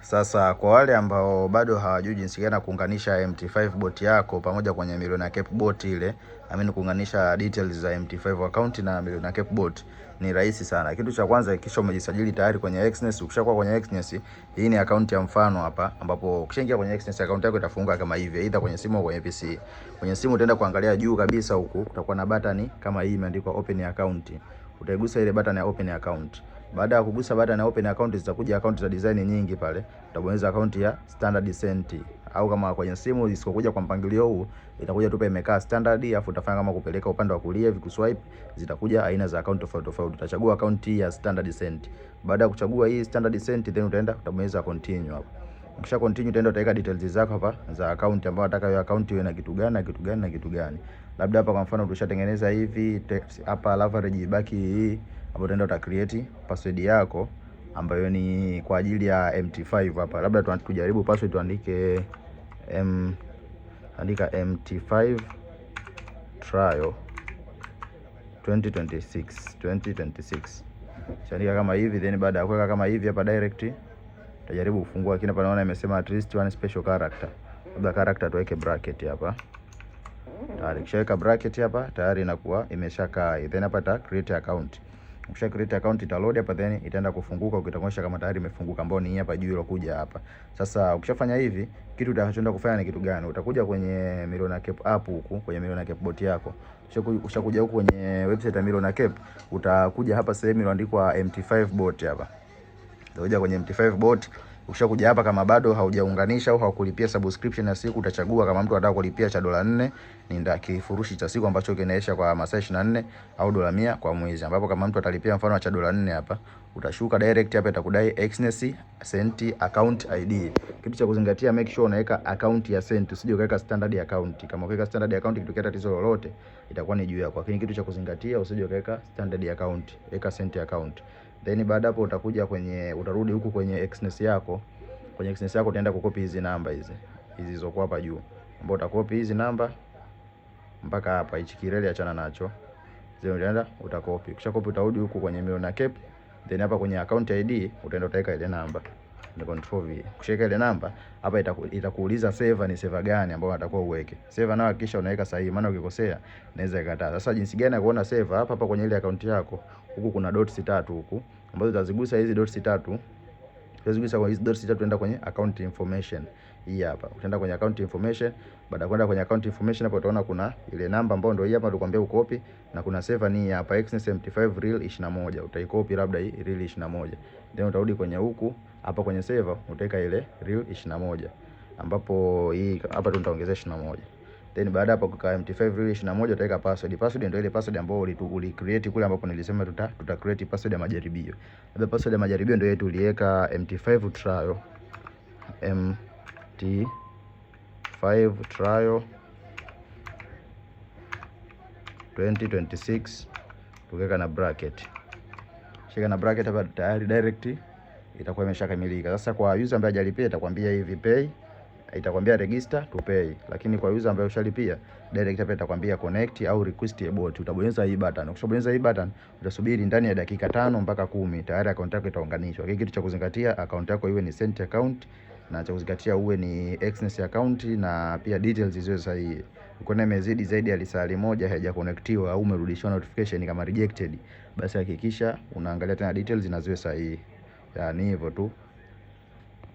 Sasa kwa wale ambao bado hawajui jinsi gani kuunganisha MT5 bot yako pamoja kwenye Millionaire Cape bot ile, kuunganisha details za MT5 account na Millionaire Cape bot ni rahisi sana. Kitu cha kwanza, kisha umejisajili tayari kwenye Xness. Ukishakuwa kwenye Xness, hii ni account ya mfano hapa, ambapo ukishaingia kwenye Xness account yako itafunguka kama hivi, aidha kwenye simu au kwenye PC. Kwenye simu utaenda kuangalia juu kabisa huku, kutakuwa na button kama hii imeandikwa open account. Utaigusa ile button ya open account. Baada ya kugusa button ya open account, zitakuja account za design nyingi pale. Utabonyeza account ya standard cent, au kama kwenye simu isikokuja kwa mpangilio huu, itakuja tu imekaa standard, afu utafanya kama kupeleka upande wa kulia hivi kuswipe, zitakuja aina za account tofauti tofauti. Utachagua account ya standard cent. Baada ya kuchagua hii standard cent, then utabonyeza continue hapo. Ukisha continue, utaenda utaweka details zako hapa za account ambayo unataka hiyo account iwe na kitu gani na kitu gani na kitu gani. Labda hapa kwa mfano tushatengeneza hivi hapa, leverage ibaki hii hapo. Utaenda uta create password yako ambayo ni kwa ajili ya MT5 hapa. Labda tujaribu password, tuandike andika MT5 trial 2026. Shaandika kama hivi, then baada ya kuweka kama hivi hapa direct utajaribu kufungua, lakini hapa naona imesema at least one special character. Labda character tuweke bracket hapa. Tayari kishaweka bracket hapa, tayari inakuwa imeshakaa. Then hapa ta create account. Ukisha create account ita load hapa, then itaenda kufunguka, ukitaonyesha kama tayari imefunguka, ambao ni hapa juu ilokuja hapa. Sasa ukishafanya hivi, kitu utakachoenda kufanya ni kitu gani? Utakuja kwenye Millionaire Cape app huku, kwenye Millionaire Cape bot yako. Ushakuja huku kwenye website ya Millionaire Cape, utakuja hapa sehemu iliyoandikwa MT5 bot hapa. Utakuja kwenye MT5 bot. Ukishakuja hapa, kama bado haujaunganisha au haukulipia subscription ya siku, utachagua kama mtu anataka kulipia cha $4 ni ndio kifurushi cha siku ambacho kinaisha kwa masaa 24, au $100 kwa mwezi, ambapo kama mtu atalipia mfano cha $4 hapa, utashuka direct hapa, itakudai Xness Cent account ID. Kitu cha kuzingatia, make sure unaweka account ya Cent, usije ukaweka standard account. Kama ukaweka standard account, kitokea tatizo lolote itakuwa ni juu yako. Lakini kitu cha kuzingatia, usije ukaweka standard account, weka Cent account. Then baada hapo utarudi huku kwenye Xness yako. Kwenye Xness yako utaenda kukopi hizi namba hizi zilizokuwa hapa juu, ambapo utakopi hizi namba mpaka hapa, hichi kireli achana nacho. Then utaenda utakopi. Kisha kopi, utarudi huku kwenye Millionaire Cape. Then hapa kwenye account ID utaenda utaweka ile namba, ni control V. Ukishaweka ile namba hapa, itakuuliza server ni server gani ambayo unatakiwa uweke. Server nayo hakikisha unaweka sahihi, maana ukikosea inaweza ikataa. Sasa jinsi gani ya kuona server? Hapa kwenye ile account yako huku kuna dots 3 huku, ambazo utazigusa hizi dots 3. Utazigusa kwa hizi dots 3, tuenda kwenye account information. Hii hapa utaenda kwenye account information. Baada ya kwenda kwenye account information, hapo utaona kuna ile namba ambayo ndio hii hapa tukwambia ukopi, na kuna server ni hapa Xness MT5 real 21. Utaikopi labda hii real 21, then utarudi kwenye huku hapa kwenye server utaweka ile real 21, ambapo hii hapa tu nitaongezea 21. Then baada hapo kwa MT5 real 21 utaweka password. Password ndio ile password ambayo uli create kule, ambapo nilisema tuta create password ya majaribio. Labda password ya majaribio ndio yetu uliweka MT5 trial, MT5 trial 2026, tuweka na bracket. Shika na bracket hapa, tayari direct itakuwa imeshakamilika. Sasa kwa user ambaye hajalipia itakwambia hivi pay, itakwambia register to pay. Lakini kwa user ambaye ushalipia, direct hapa itakwambia connect au request a bot. Utabonyeza hii button. Ukishabonyeza hii button, utasubiri ndani ya dakika 5 mpaka 10, tayari account yako itaunganishwa. Kitu cha kuzingatia, account yako iwe ni Cent account, na cha kuzingatia uwe ni Xness account, na pia details ziwe sahihi. Ukiona imezidi zaidi ya lisali moja haija connectiwa au umerudishiwa notification kama rejected, basi hakikisha unaangalia tena details na ziwe sahihi. Yani hivyo tu.